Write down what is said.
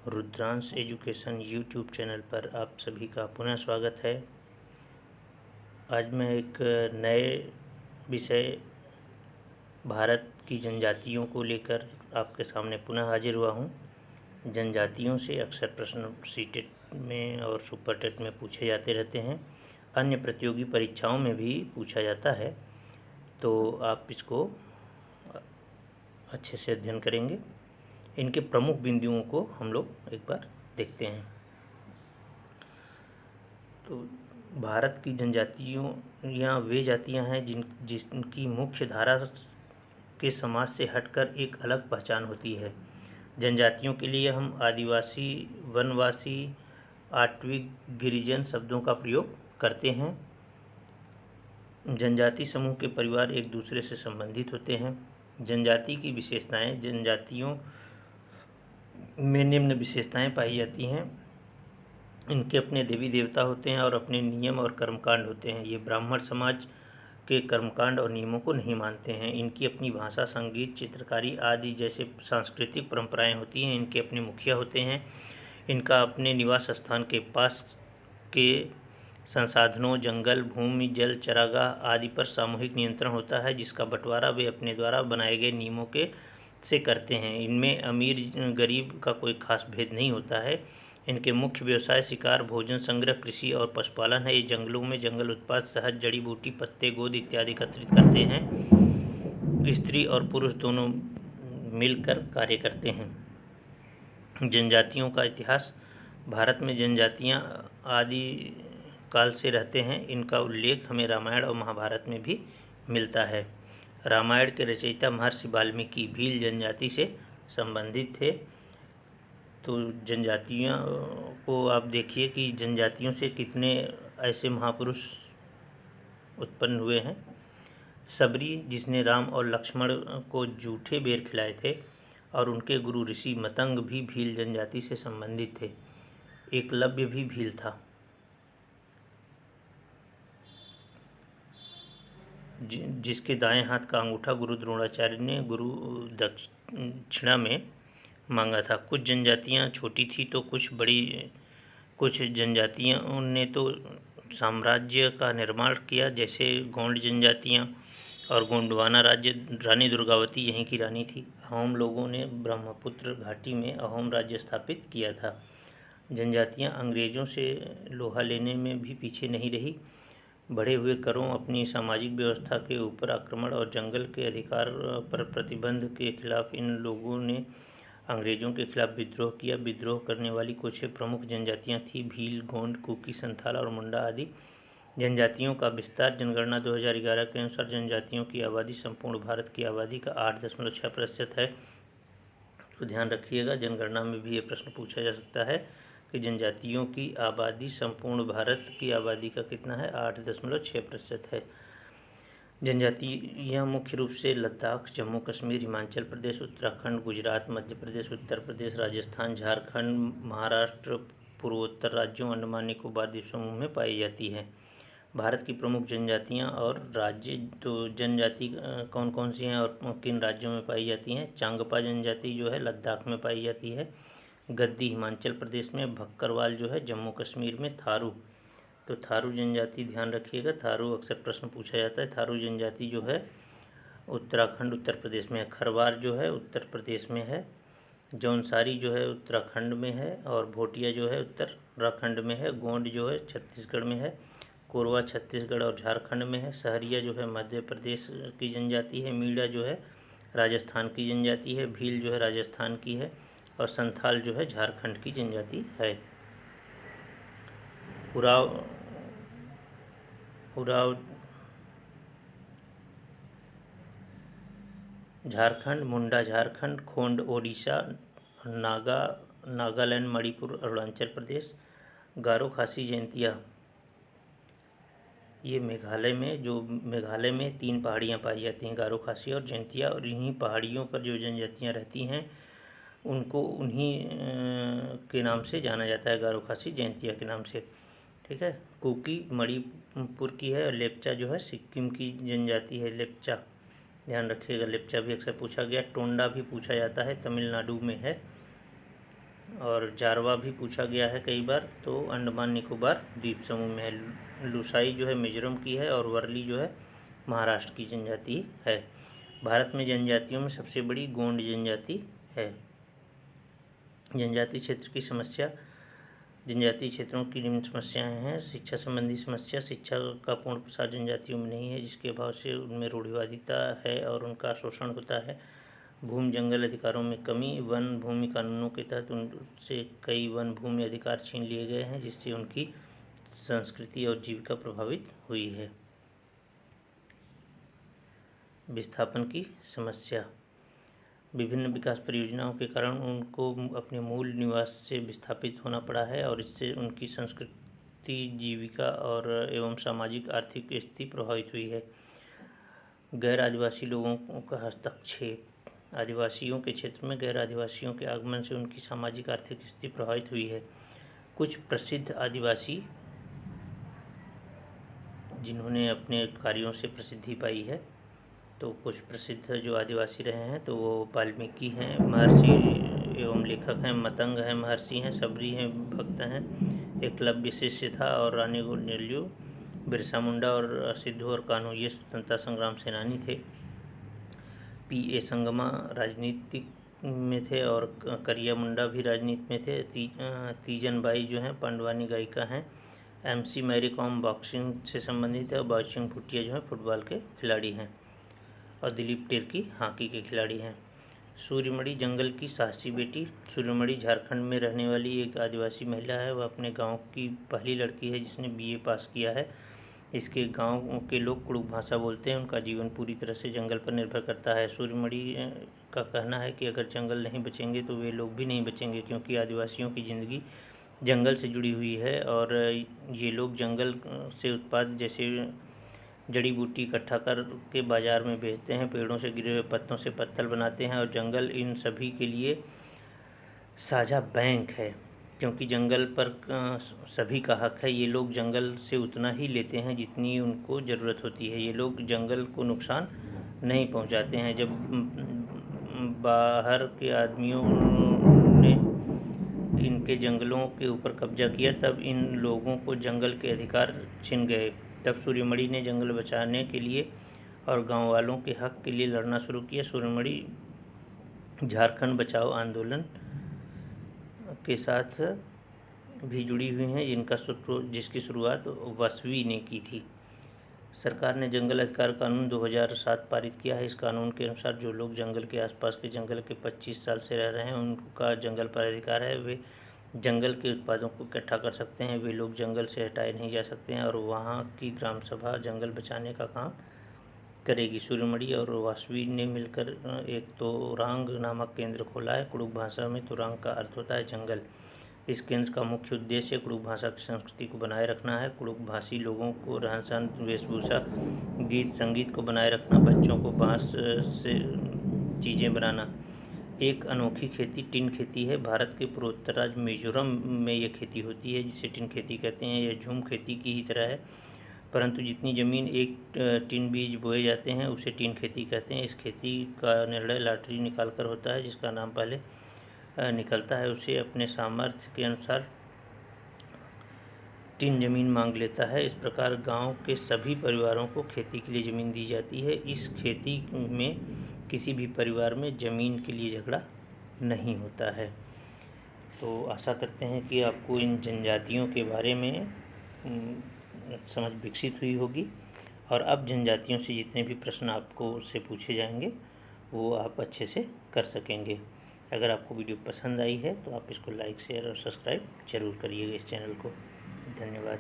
Rudransh education YouTube channel पर आप सभी का पुनः स्वागत है। आज मैं एक नए विषय भारत की जनजातियों को लेकर आपके सामने पुनः हाजिर हुआ हूँ। जनजातियों से अक्सर प्रश्न सीटेट में और सुपर टेट में पूछे जाते रहते हैं, अन्य प्रतियोगी परीक्षाओं में भी पूछा जाता है, तो आप इसको अच्छे से अध्ययन करेंगे। इनके प्रमुख बिंदुओं को हम लोग एक बार देखते हैं। तो भारत की जनजातियाँ वे जातियाँ हैं जिनकी मुख्य धारा के समाज से हटकर एक अलग पहचान होती है। जनजातियों के लिए हम आदिवासी, वनवासी, आटविक, गिरिजन शब्दों का प्रयोग करते हैं। जनजाति समूह के परिवार एक दूसरे से संबंधित होते हैं। जनजाति की विशेषताएं। जनजातियों में निम्न विशेषताएं पाई जाती हैं। इनके अपने देवी देवता होते हैं और अपने नियम और कर्मकांड होते हैं। ये ब्राह्मण समाज के कर्मकांड और नियमों को नहीं मानते हैं। इनकी अपनी भाषा, संगीत, चित्रकारी आदि जैसे सांस्कृतिक परंपराएं होती हैं। इनके अपने मुखिया होते हैं। इनका अपने निवास स्थान के पास के संसाधनों, जंगल, भूमि, जल, चरागाह आदि पर सामूहिक नियंत्रण होता है, जिसका बंटवारा वे अपने द्वारा बनाए गए नियमों के से करते हैं। इनमें अमीर गरीब का कोई खास भेद नहीं होता है। इनके मुख्य व्यवसाय शिकार, भोजन संग्रह, कृषि और पशुपालन है। ये जंगलों में जंगल उत्पाद, शहद, जड़ी बूटी, पत्ते, गोंद इत्यादि एकत्रित करते हैं। स्त्री और पुरुष दोनों मिलकर कार्य करते हैं। जनजातियों का इतिहास। भारत में जनजातियाँ आदि काल से रहते हैं। इनका उल्लेख हमें रामायण और महाभारत में भी मिलता है। रामायण के रचयिता महर्षि वाल्मीकि भील जनजाति से संबंधित थे। तो जनजातियों को आप देखिए कि जनजातियों से कितने ऐसे महापुरुष उत्पन्न हुए हैं। सबरी, जिसने राम और लक्ष्मण को जूठे बेर खिलाए थे, और उनके गुरु ऋषि मतंग भी भील जनजाति से संबंधित थे। एकलव्य भी भील था। जिसके दाएं हाथ का अंगूठा गुरु द्रोणाचार्य ने गुरु दक्षिणा में मांगा था। कुछ जनजातियां छोटी थी तो कुछ बड़ी। कुछ जनजातियों ने तो साम्राज्य का निर्माण किया, जैसे गोंड जनजातियां और गोंडवाना राज्य। रानी दुर्गावती यहीं की रानी थी। अहोम लोगों ने ब्रह्मपुत्र घाटी में अहोम राज्य स्थापित किया था। जनजातियां अंग्रेज़ों से लोहा लेने में भी पीछे नहीं रही। बढ़े हुए करों, अपनी सामाजिक व्यवस्था के ऊपर आक्रमण और जंगल के अधिकार पर प्रतिबंध के खिलाफ इन लोगों ने अंग्रेज़ों के खिलाफ विद्रोह किया। विद्रोह करने वाली कुछ प्रमुख जनजातियां थीं भील, गोंड, कुकी, संथाल और मुंडा आदि। जनजातियों का विस्तार। जनगणना 2011 के अनुसार जनजातियों की आबादी संपूर्ण भारत की आबादी का 8.6% है। तो ध्यान रखिएगा, जनगणना में भी ये प्रश्न पूछा जा सकता है कि जनजातियों की आबादी संपूर्ण भारत की आबादी का कितना है, 8.6% है। जनजातियाँ मुख्य रूप से लद्दाख, जम्मू कश्मीर, हिमाचल प्रदेश, उत्तराखंड, गुजरात, मध्य प्रदेश, उत्तर प्रदेश, राजस्थान, झारखंड, महाराष्ट्र, पूर्वोत्तर राज्यों, अंडमान निकोबार द्वीप समूह में पाई जाती है। भारत की प्रमुख जनजातियाँ और राज्य। तो जनजाति कौन कौन सी हैं और किन राज्यों में पाई जाती हैं। चांगपा जनजाति जो है लद्दाख में पाई जाती है। गद्दी हिमाचल प्रदेश में। भक्करवाल जो है जम्मू कश्मीर में। थारू, तो थारू जनजाति ध्यान रखिएगा, थारू अक्सर प्रश्न पूछा जाता है। थारू जनजाति जो है उत्तराखंड, उत्तर प्रदेश में है। खरवार जो है उत्तर प्रदेश में है। जौनसारी जो है उत्तराखंड में है, और भोटिया जो है उत्तराखंड में है। गोंड जो है छत्तीसगढ़ में है। कोरवा छत्तीसगढ़ और झारखंड में है। सहरिया जो है मध्य प्रदेश की जनजाति है। मीणा जो है राजस्थान की जनजाति है। भील जो है राजस्थान की है, और संथाल जो है झारखंड की जनजाति है। उराव झारखंड, मुंडा झारखंड, खोंड ओडिशा, नागालैंड, मणिपुर, अरुणाचल प्रदेश। गारो खासी जयंतिया, ये मेघालय में 3 पहाड़ियाँ पाई जाती हैं, गारो, खासी और जयंतिया। और इन्हीं पहाड़ियों पर जो जनजातियाँ रहती हैं उनको उन्हीं के नाम से जाना जाता है, गारो, खासी, जयंतिया के नाम से। ठीक है। कुकी मणिपुर की है, और लेप्चा जो है सिक्किम की जनजाति है, लेप्चा। ध्यान रखिएगा, लेप्चा भी अक्सर पूछा गया। टोंडा भी पूछा जाता है, तमिलनाडु में है। और जारवा भी पूछा गया है कई बार, तो अंडमान निकोबार द्वीप समूह में है। लुसाई जो है मिजोरम की है और वर्ली जो है महाराष्ट्र की जनजाति है। भारत में जनजातियों में सबसे बड़ी गोंड जनजाति है। जनजातीय क्षेत्र की समस्या। जनजातीय क्षेत्रों की निम्न समस्याएं हैं। शिक्षा संबंधी समस्या। शिक्षा का पूर्ण प्रसार जनजातियों में नहीं है, जिसके अभाव से उनमें रूढ़िवादिता है और उनका शोषण होता है। भूमि जंगल अधिकारों में कमी। वन भूमि कानूनों के तहत उनसे कई वन भूमि अधिकार छीन लिए गए हैं, जिससे उनकी संस्कृति और जीविका प्रभावित हुई है। विस्थापन की समस्या। विभिन्न विकास परियोजनाओं के कारण उनको अपने मूल निवास से विस्थापित होना पड़ा है और इससे उनकी संस्कृति, जीविका और एवं सामाजिक आर्थिक स्थिति प्रभावित हुई है। गैर आदिवासी लोगों का हस्तक्षेप। आदिवासियों के क्षेत्र में गैर आदिवासियों के आगमन से उनकी सामाजिक आर्थिक स्थिति प्रभावित हुई है। कुछ प्रसिद्ध आदिवासी जिन्होंने अपने कार्यों से प्रसिद्धि पाई है, तो कुछ प्रसिद्ध जो आदिवासी रहे हैं तो वो वाल्मीकि हैं, महर्षि एवं लेखक हैं, मतंग हैं, महर्षि हैं, सबरी हैं, भक्त हैं, एकलव्य शिष्य था और रानी गुंडल्यू, बिरसा मुंडा और सिद्धू और कान्हू ये स्वतंत्रता संग्राम सेनानी थे। P.A. संगमा राजनीतिक में थे और करिया मुंडा भी राजनीति में थे। तीजन बाई जो हैं पांडवानी गायिका हैं। MC मैरी कॉम बॉक्सिंग से संबंधित है और बाइचुंग भूटिया जो हैं फुटबॉल के खिलाड़ी हैं और दिलीप टिर्की हॉकी के खिलाड़ी हैं। सूर्यमणि जंगल की साहसी बेटी। सूर्यमणि झारखंड में रहने वाली एक आदिवासी महिला है। वह अपने गांव की पहली लड़की है जिसने BA पास किया है। इसके गांव के लोग कुड़ुक भाषा बोलते हैं। उनका जीवन पूरी तरह से जंगल पर निर्भर करता है। सूर्यमणि का कहना है कि अगर जंगल नहीं बचेंगे तो वे लोग भी नहीं बचेंगे, क्योंकि आदिवासियों की ज़िंदगी जंगल से जुड़ी हुई है और ये लोग जंगल से उत्पाद जैसे जड़ी बूटी इकट्ठा करके बाज़ार में बेचते हैं, पेड़ों से गिरे हुए पत्तों से पत्तल बनाते हैं और जंगल इन सभी के लिए साझा बैंक है, क्योंकि जंगल पर सभी का हक है। ये लोग जंगल से उतना ही लेते हैं जितनी उनको ज़रूरत होती है। ये लोग जंगल को नुकसान नहीं पहुंचाते हैं। जब बाहर के आदमियों ने इनके जंगलों के ऊपर कब्जा किया तब इन लोगों को जंगल के अधिकार छिन गए। तब सूर्यमणि ने जंगल बचाने के लिए और गांव वालों के हक के लिए लड़ना शुरू किया। सूर्यमणि झारखंड बचाओ आंदोलन के साथ भी जुड़ी हुई हैं, जिसकी शुरुआत वासवी ने की थी। सरकार ने जंगल अधिकार कानून 2007 पारित किया है। इस कानून के अनुसार जो लोग जंगल के आसपास के जंगल के 25 साल से रह रहे हैं उनका जंगल पर अधिकार है। वे जंगल के उत्पादों को इकट्ठा कर सकते हैं। वे लोग जंगल से हटाए नहीं जा सकते हैं और वहाँ की ग्राम सभा जंगल बचाने का काम करेगी। सूर्यमणि और वासवी ने मिलकर एक तोरांग नामक केंद्र खोला है। कुड़ुक भाषा में तोरांग का अर्थ होता है जंगल। इस केंद्र का मुख्य उद्देश्य कुड़ुक भाषा की संस्कृति को बनाए रखना है। कुड़ुक भाषी लोगों को रहन सहन, वेशभूषा, गीत संगीत को बनाए रखना, बच्चों को बांस से चीज़ें बनाना। एक अनोखी खेती टिन खेती है। भारत के पूर्वोत्तर राज्य मिजोरम में यह खेती होती है, जिसे टिन खेती कहते हैं। यह झूम खेती की ही तरह है, परंतु जितनी ज़मीन एक टिन बीज बोए जाते हैं उसे टिन खेती कहते हैं। इस खेती का निर्णय लॉटरी निकाल कर होता है। जिसका नाम पहले निकलता है उसे अपने सामर्थ्य के अनुसार टिन ज़मीन मांग लेता है। इस प्रकार गांव के सभी परिवारों को खेती के लिए ज़मीन दी जाती है। इस खेती में किसी भी परिवार में ज़मीन के लिए झगड़ा नहीं होता है। तो आशा करते हैं कि आपको इन जनजातियों के बारे में समझ विकसित हुई होगी और अब जनजातियों से जितने भी प्रश्न आपको से पूछे जाएंगे वो आप अच्छे से कर सकेंगे। अगर आपको वीडियो पसंद आई है तो आप इसको लाइक, शेयर और सब्सक्राइब जरूर करिएगा इस चैनल को। धन्यवाद।